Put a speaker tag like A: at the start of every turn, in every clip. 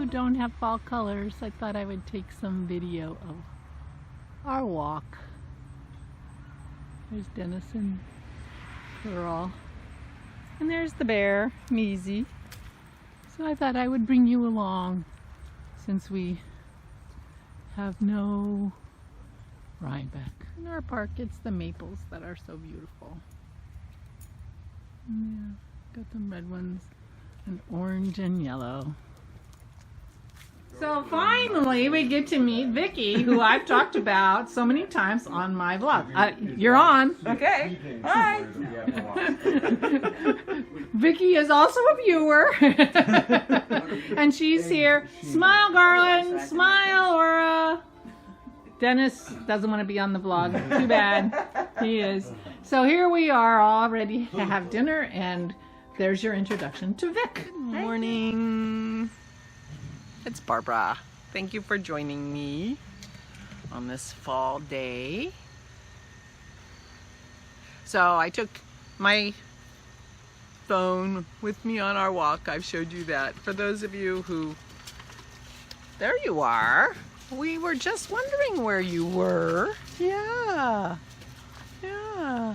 A: who don't have fall colors, I thought I would take some video of our walk. There's Dennis and Pearl. And there's the bear, Measy. So I thought I would bring you along since we have no Rhinebeck. In our park, it's the maples that are so beautiful. Yeah, got some red ones and orange and yellow. So finally we get to meet Vicki, who I've talked about so many times on my vlog. You're on. Okay. Hi. Vicki is also a viewer. And she's here. Smile, Garland. Smile, Aura. Dennis doesn't want to be on the vlog. Too bad. He is. So here we are all ready to have dinner, and there's your introduction to Vic.
B: Good morning. It's Barbara. Thank you for joining me on this fall day. So I took my phone with me on our walk. I've showed you that. For those of you who... There you are. We were just wondering where you were. Yeah. Yeah.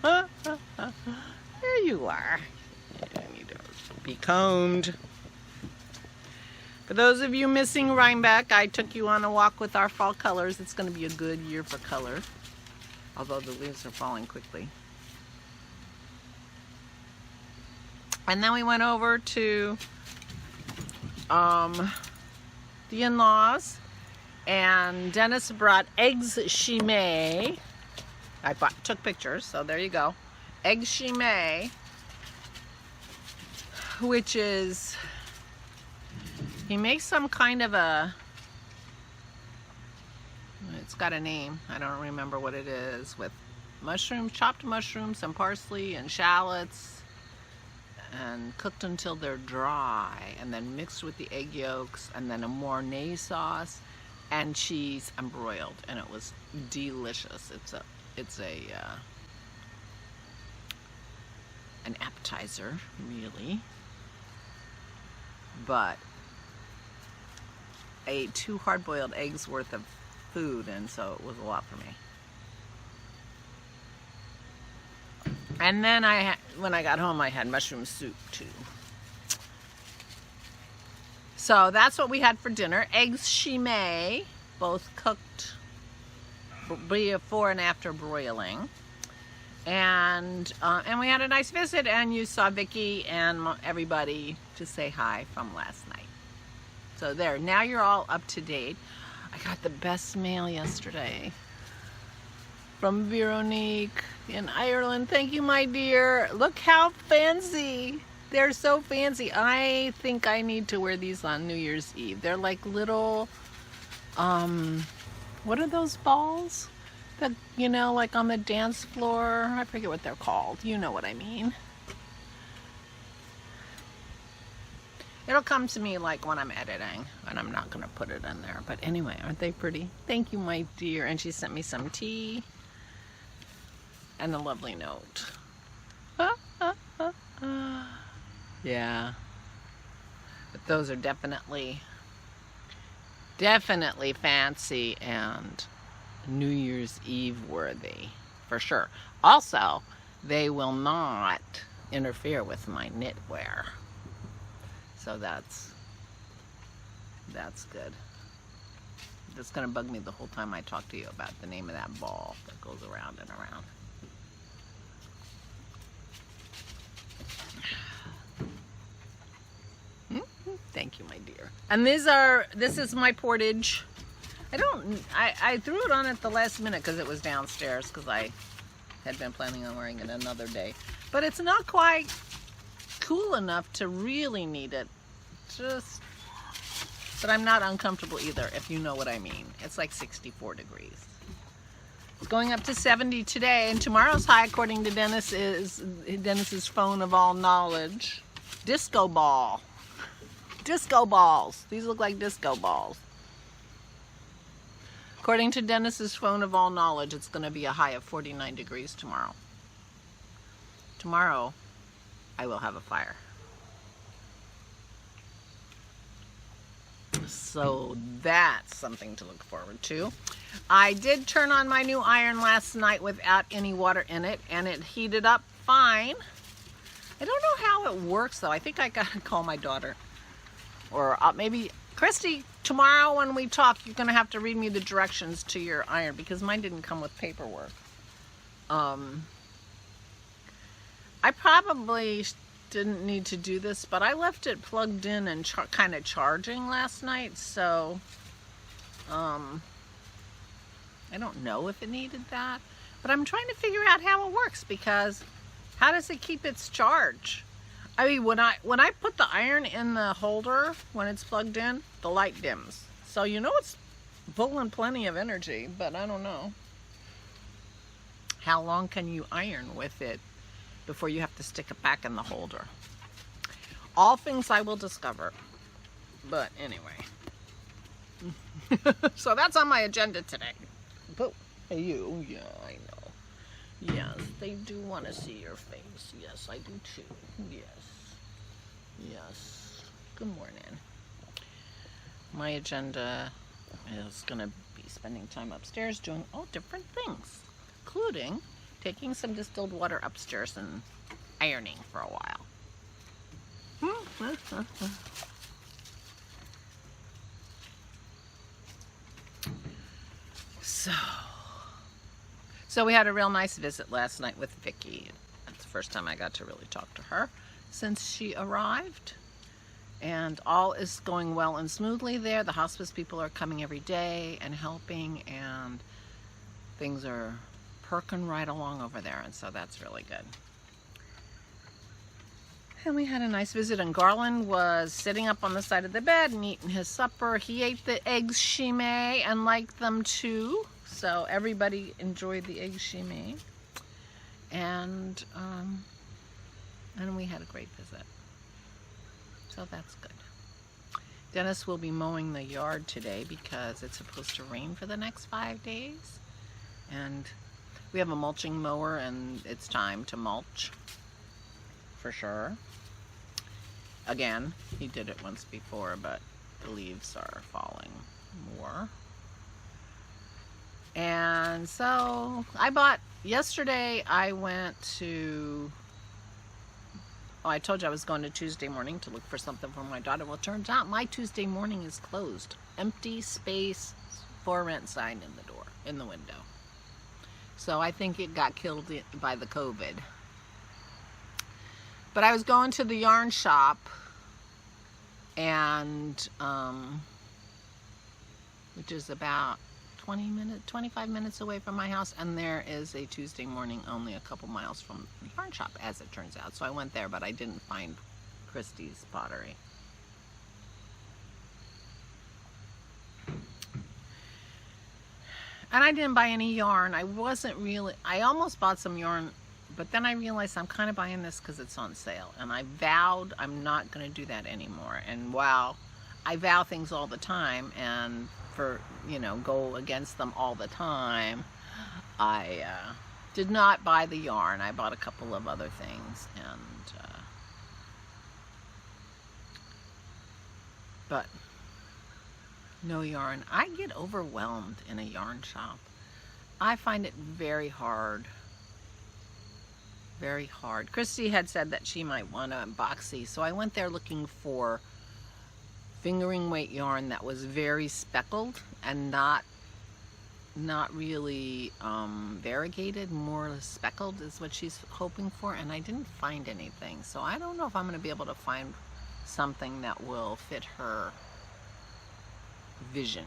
B: There you are. You need to be combed. For those of you missing Rhinebeck, I took you on a walk with our fall colors. It's going to be a good year for color, although the leaves are falling quickly. And then we went over to the in-laws, and Dennis brought eggs chimay. I took pictures, so there you go. Eggs chimay, which is... He makes some kind of a, it's got a name, I don't remember what it is, with mushrooms, chopped mushrooms and parsley and shallots, and cooked until they're dry, and then mixed with the egg yolks, and then a Mornay sauce and cheese and broiled, and it was delicious. It's an appetizer, really, but I ate 2 hard-boiled eggs worth of food, and so it was a lot for me. And then when I got home, I had mushroom soup too. So that's what we had for dinner. Eggs chimay, both cooked before and after broiling. And we had a nice visit, and you saw Vicki and everybody to say hi from last night. So there, now you're all up to date. I got the best mail yesterday from Veronique in Ireland. Thank you, my dear. Look how fancy. They're so fancy. I think I need to wear these on New Year's Eve. They're like little, what are those balls? That, you know, like on the dance floor. I forget what they're called. You know what I mean. It'll come to me like when I'm editing, and I'm not going to put it in there. But anyway, aren't they pretty? Thank you, my dear. And she sent me some tea and a lovely note. Yeah. But those are definitely fancy and New Year's Eve worthy, for sure. Also, they will not interfere with my knitwear. So that's good. That's gonna bug me the whole time I talk to you about the name of that ball that goes around and around. Thank you, my dear. And this is my Portage. I threw it on at the last minute because it was downstairs, because I had been planning on wearing it another day. But it's not quite cool enough to really need it. But I'm not uncomfortable either, if you know what I mean. It's like 64 degrees. It's going up to 70 today, and tomorrow's high, according to Dennis's phone of all knowledge. Disco ball. Disco balls. These look like disco balls. According to Dennis's phone of all knowledge, it's going to be a high of 49 degrees tomorrow. Tomorrow, I will have a fire. So that's something to look forward to. I did turn on my new iron last night without any water in it, and it heated up fine. I don't know how it works though. I think I gotta call my daughter. Or maybe, Christy, tomorrow when we talk, you're gonna have to read me the directions to your iron because mine didn't come with paperwork. I probably didn't need to do this, but I left it plugged in and kind of charging last night, so I don't know if it needed that, but I'm trying to figure out how it works, because how does it keep its charge? I mean, when I put the iron in the holder, when it's plugged in, the light dims. So you know it's pulling plenty of energy, but I don't know. How long can you iron with it before you have to stick it back in the holder? All things I will discover. But anyway. So that's on my agenda today. But hey, you, yeah, I know. Yes, they do want to see your face. Yes, I do too. Yes. Yes. Good morning. My agenda is going to be spending time upstairs doing all different things, including taking some distilled water upstairs and ironing for a while. So we had a real nice visit last night with Vicki. That's the first time I got to really talk to her since she arrived. And all is going well and smoothly there. The hospice people are coming every day and helping, and things are perking right along over there, and so that's really good. And we had a nice visit, and Garland was sitting up on the side of the bed and eating his supper. He ate the eggs she made and liked them too, so everybody enjoyed the eggs she made. And we had a great visit, so that's good. Dennis will be mowing the yard today because it's supposed to rain for the next 5 days, and we have a mulching mower, and it's time to mulch for sure. Again, he did it once before, but the leaves are falling more. And so yesterday I went to, I told you I was going to Tuesday morning to look for something for my daughter. Well, it turns out my Tuesday morning is closed. Empty space, for rent sign in the door, in the window. So I think it got killed by the COVID. But I was going to the yarn shop, and which is about 25 minutes away from my house, and there is a Tuesday morning only a couple miles from the yarn shop, as it turns out. So I went there, but I didn't find Christie's pottery. And I didn't buy any yarn. I almost bought some yarn, but then I realized I'm kind of buying this because it's on sale. And I vowed I'm not going to do that anymore. And while I vow things all the time, and go against them all the time, I did not buy the yarn. I bought a couple of other things, but no yarn. I get overwhelmed in a yarn shop. I find it very hard. Very hard. Christy had said that she might want a boxy, so I went there looking for fingering weight yarn that was very speckled and not really variegated, more speckled is what she's hoping for, and I didn't find anything. So I don't know if I'm going to be able to find something that will fit her vision.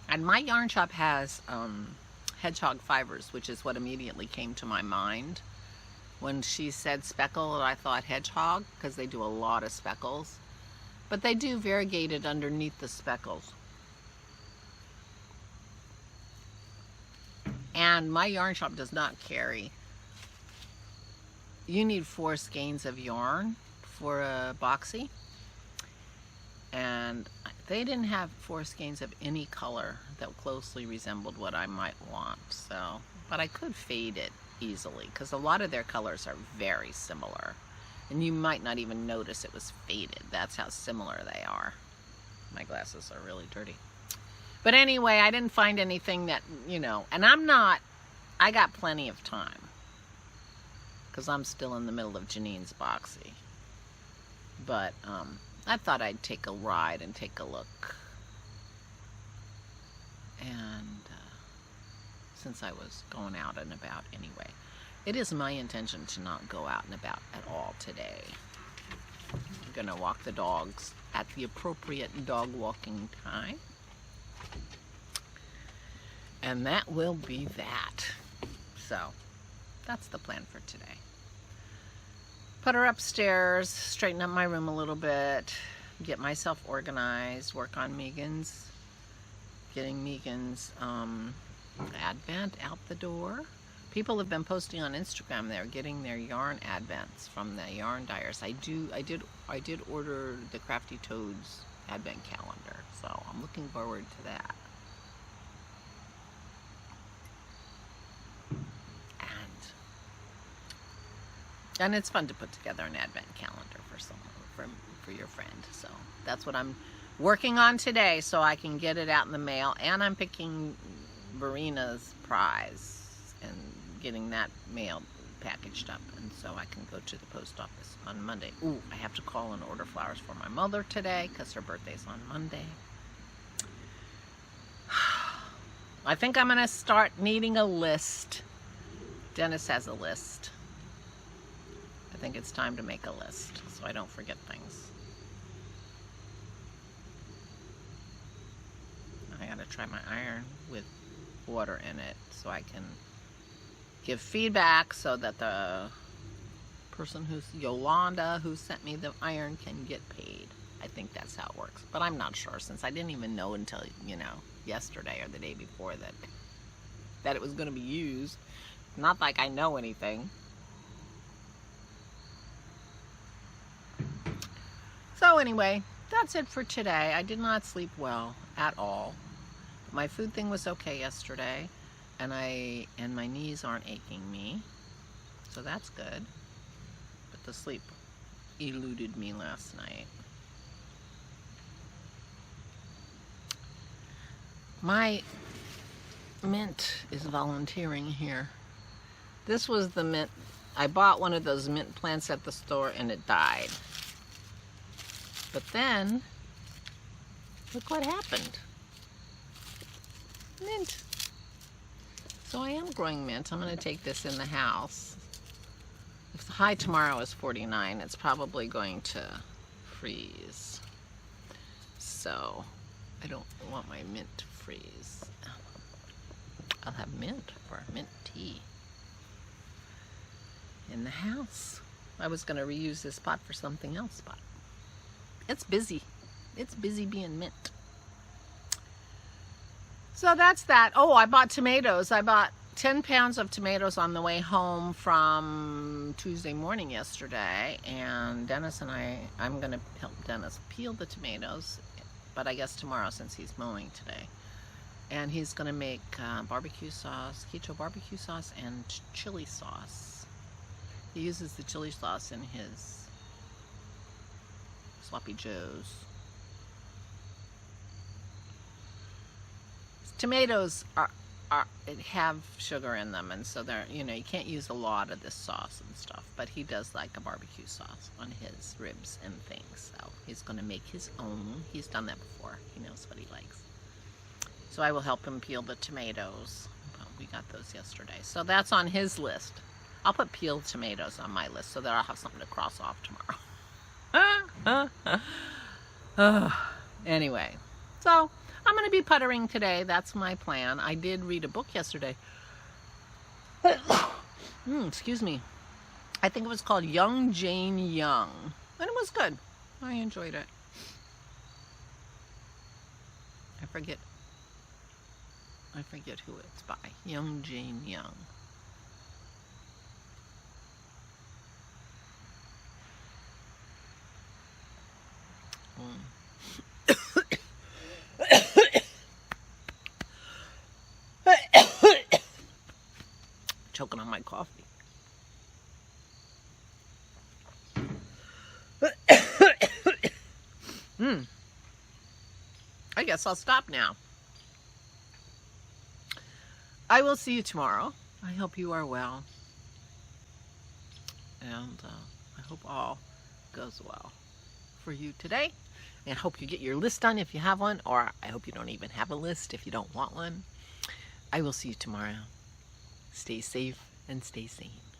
B: And my yarn shop has hedgehog fibers, which is what immediately came to my mind. When she said speckled, I thought hedgehog, because they do a lot of speckles. But they do variegated underneath the speckles. And my yarn shop does not carry. You need 4 skeins of yarn for a boxy. And they didn't have 4 skeins of any color that closely resembled what I might want. So, but I could fade it easily because a lot of their colors are very similar. And you might not even notice it was faded. That's how similar they are. My glasses are really dirty. But anyway, I didn't find anything that, you know, and I got plenty of time. Because I'm still in the middle of Janine's boxy. But I thought I'd take a ride and take a look. And since I was going out and about anyway. It is my intention to not go out and about at all today. I'm going to walk the dogs at the appropriate dog walking time. And that will be that. So, that's the plan for today. Put her upstairs, straighten up my room a little bit, get myself organized, work on getting Megan's advent out the door. People have been posting on Instagram. They're getting their yarn advents from the yarn dyers. I did order the Crafty Toads advent calendar, so I'm looking forward to that. And it's fun to put together an advent calendar for someone, for your friend. So that's what I'm working on today, so I can get it out in the mail. And I'm picking Verina's prize and getting that mailed, packaged up, and so I can go to the post office on Monday. Ooh, I have to call and order flowers for my mother today because her birthday's on Monday. I think I'm gonna start needing a list. Dennis has a list. I think it's time to make a list so I don't forget things. I gotta try my iron with water in it so I can give feedback so that the person Yolanda who sent me the iron can get paid. I think that's how it works, but I'm not sure since I didn't even know until, you know, yesterday or the day before that it was going to be used. Not like I know anything. So anyway, that's it for today. I did not sleep well at all. My food thing was okay yesterday, and my knees aren't aching me, so that's good. But the sleep eluded me last night. My mint is volunteering here. This was the mint. I bought one of those mint plants at the store and it died. But then, look what happened. Mint. So I am growing mint. I'm going to take this in the house. If the high tomorrow is 49, it's probably going to freeze. So I don't want my mint to freeze. I'll have mint for mint tea in the house. I was going to reuse this pot for something else, but it's busy. It's busy being mint. So that's that. Oh, I bought tomatoes. I bought 10 pounds of tomatoes on the way home from Tuesday morning yesterday. And Dennis and I'm going to help Dennis peel the tomatoes. But I guess tomorrow since he's mowing today. And he's going to make barbecue sauce, keto barbecue sauce, and chili sauce. He uses the chili sauce in his Sloppy Joes. Tomatoes have sugar in them, and so they're, you know, you can't use a lot of this sauce and stuff, but he does like a barbecue sauce on his ribs and things, so he's going to make his own. He's done that before. He knows what he likes. So I will help him peel the tomatoes. We got those yesterday. So that's on his list. I'll put peeled tomatoes on my list so that I'll have something to cross off tomorrow. Anyway, so I'm going to be puttering today. That's my plan. I did read a book yesterday. Excuse me. I think it was called Young Jane Young. And it was good. I enjoyed it. I forget who it's by. Young Jane Young. Choking on my coffee. I guess I'll stop now. I will see you tomorrow. I hope you are well. And I hope all goes well for you today. And I hope you get your list done if you have one, or I hope you don't even have a list if you don't want one. I will see you tomorrow. Stay safe and stay sane.